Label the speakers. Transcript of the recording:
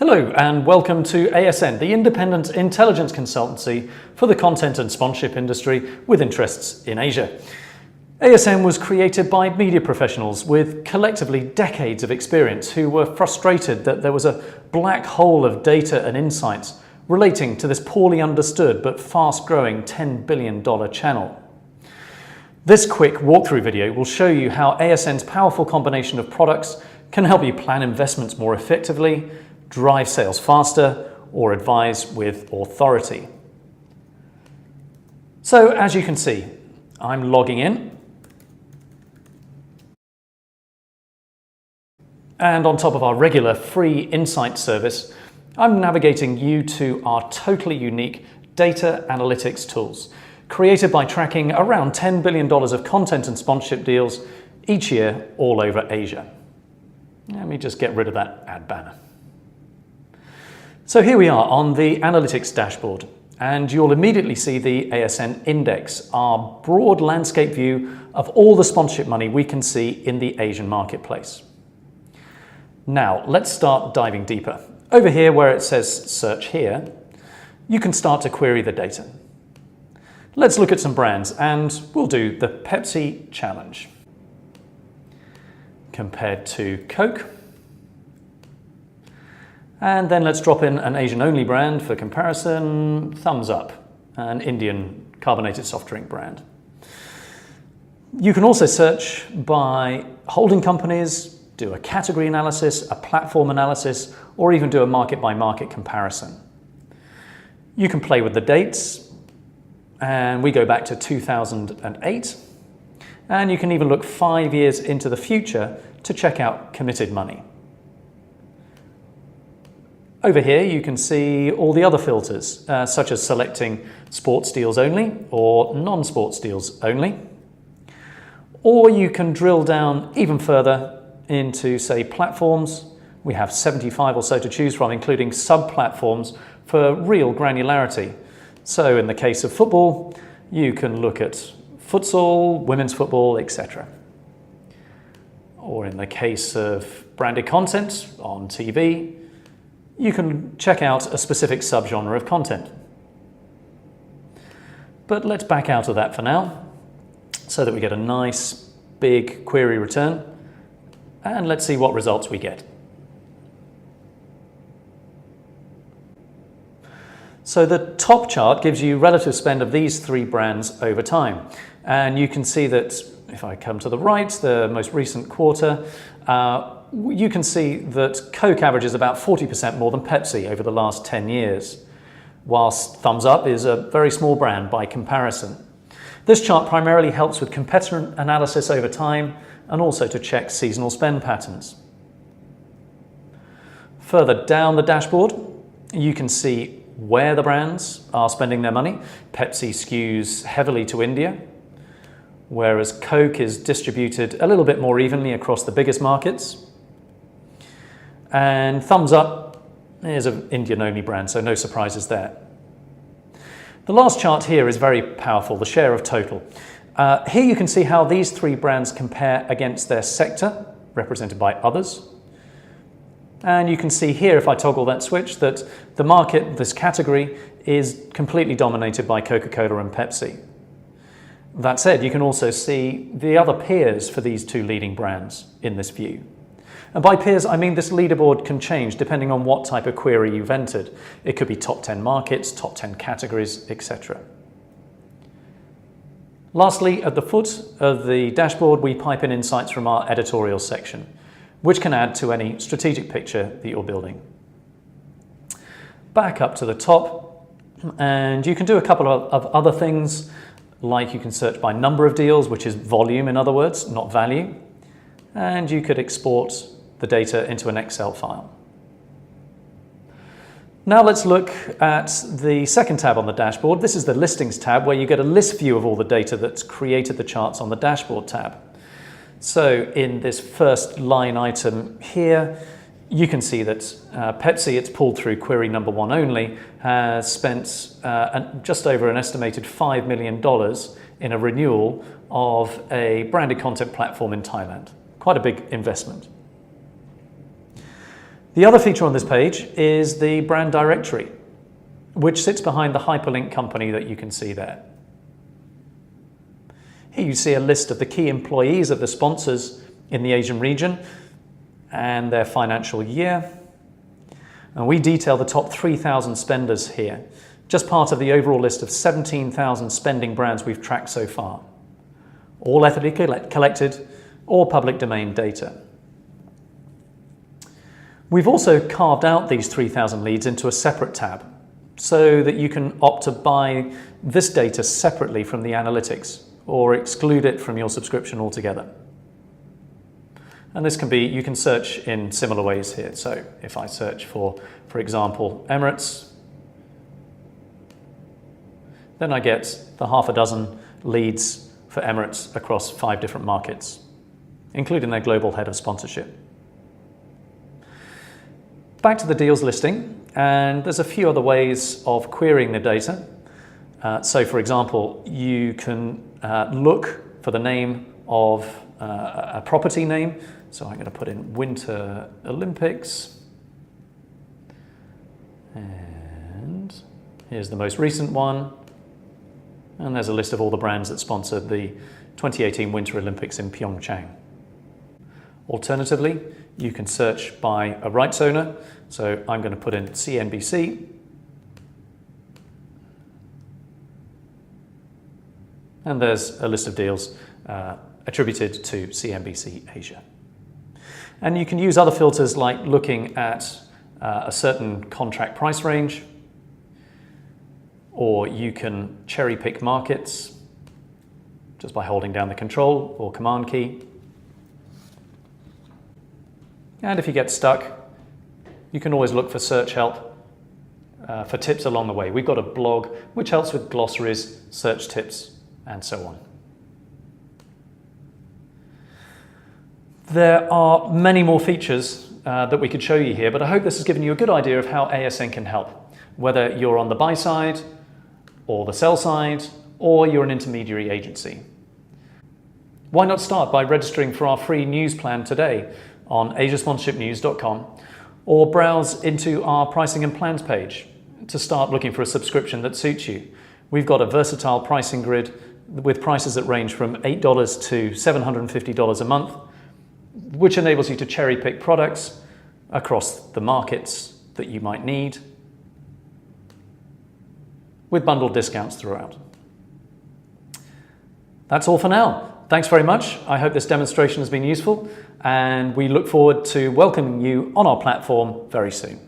Speaker 1: Hello and welcome to ASN, the independent intelligence consultancy for the content and sponsorship industry with interests in Asia. ASN was created by media professionals with collectively decades of experience who were frustrated that there was a black hole of data and insights relating to this poorly understood but fast-growing $10 billion channel. This quick walkthrough video will show you how ASN's powerful combination of products can help you plan investments more effectively, drive sales faster, or advise with authority. So as you can see, I'm logging in. And on top of our regular free insight service, I'm navigating you to our totally unique data analytics tools, created by tracking around $10 billion of content and sponsorship deals each year all over Asia. Let me just get rid of that ad banner. So here we are on the analytics dashboard, and you'll immediately see the ASN index, our broad landscape view of all the sponsorship money we can see in the Asian marketplace. Now, let's start diving deeper. Over here where it says search here, you can start to query the data. Let's look at some brands, and we'll do the Pepsi challenge compared to Coke. And then let's drop in an Asian-only brand for comparison, Thumbs Up, an Indian carbonated soft drink brand. You can also search by holding companies, do a category analysis, a platform analysis, or even do a market-by-market comparison. You can play with the dates, and we go back to 2008, and you can even look 5 years into the future to check out committed money. Over here you can see all the other filters, such as selecting sports deals only or non-sports deals only. Or you can drill down even further into, say, platforms. We have 75 or so to choose from, including sub-platforms for real granularity. So in the case of football, you can look at futsal, women's football, etc. Or in the case of branded content on TV, you can check out a specific subgenre of content. But let's back out of that for now, so that we get a nice big query return, and let's see what results we get. So the top chart gives you relative spend of these three brands over time. And you can see that if I come to the right, the most recent quarter, you can see that Coke averages about 40% more than Pepsi over the last 10 years, whilst Thumbs Up is a very small brand by comparison. This chart primarily helps with competitor analysis over time and also to check seasonal spend patterns. Further down the dashboard, you can see where the brands are spending their money. Pepsi skews heavily to India, whereas Coke is distributed a little bit more evenly across the biggest markets. And Thumbs Up is an Indian-only brand, so no surprises there. The last chart here is very powerful, the share of total. Here you can see how these three brands compare against their sector, represented by others. And you can see here, if I toggle that switch, that the market, this category, is completely dominated by Coca-Cola and Pepsi. That said, you can also see the other peers for these two leading brands in this view. And by peers, I mean this leaderboard can change depending on what type of query you've entered. It could be top 10 markets, top 10 categories, etc. Lastly, at the foot of the dashboard, we pipe in insights from our editorial section, which can add to any strategic picture that you're building. Back up to the top, and you can do a couple of other things, like you can search by number of deals, which is volume in other words, not value, and you could export the data into an Excel file. Now let's look at the second tab on the dashboard. This is the listings tab, where you get a list view of all the data that's created the charts on the dashboard tab. So in this first line item here, you can see that Pepsi, it's pulled through query number 1 only, has spent just over an estimated $5 million in a renewal of a branded content platform in Thailand. Quite a big investment. The other feature on this page is the brand directory, which sits behind the hyperlink company that you can see there. Here you see a list of the key employees of the sponsors in the Asian region and their financial year. And we detail the top 3,000 spenders here, just part of the overall list of 17,000 spending brands we've tracked so far, all ethically collected or public domain data. We've also carved out these 3,000 leads into a separate tab so that you can opt to buy this data separately from the analytics or exclude it from your subscription altogether. And this can be, you can search in similar ways here. So if I search for example, Emirates, then I get the half a dozen leads for Emirates across 5 different markets, including their global head of sponsorship. Back to the deals listing, and there's a few other ways of querying the data. So for example, you can look for the name of a property name. So I'm going to put in Winter Olympics. And here's the most recent one. And there's a list of all the brands that sponsored the 2018 Winter Olympics in Pyeongchang. Alternatively, you can search by a rights owner. So I'm going to put in CNBC. And there's a list of deals attributed to CNBC Asia. And you can use other filters like looking at a certain contract price range, or you can cherry pick markets just by holding down the Control or Command key. And if you get stuck, you can always look for search help for tips along the way. We've got a blog which helps with glossaries, search tips, and so on. There are many more features that we could show you here, but I hope this has given you a good idea of how ASN can help, whether you're on the buy side or the sell side, or you're an intermediary agency. Why not start by registering for our free news plan today on asiasponsorshipnews.com, or browse into our pricing and plans page to start looking for a subscription that suits you. We've got a versatile pricing grid with prices that range from $8 to $750 a month, which enables you to cherry pick products across the markets that you might need, with bundled discounts throughout. That's all for now. Thanks very much. I hope this demonstration has been useful, and we look forward to welcoming you on our platform very soon.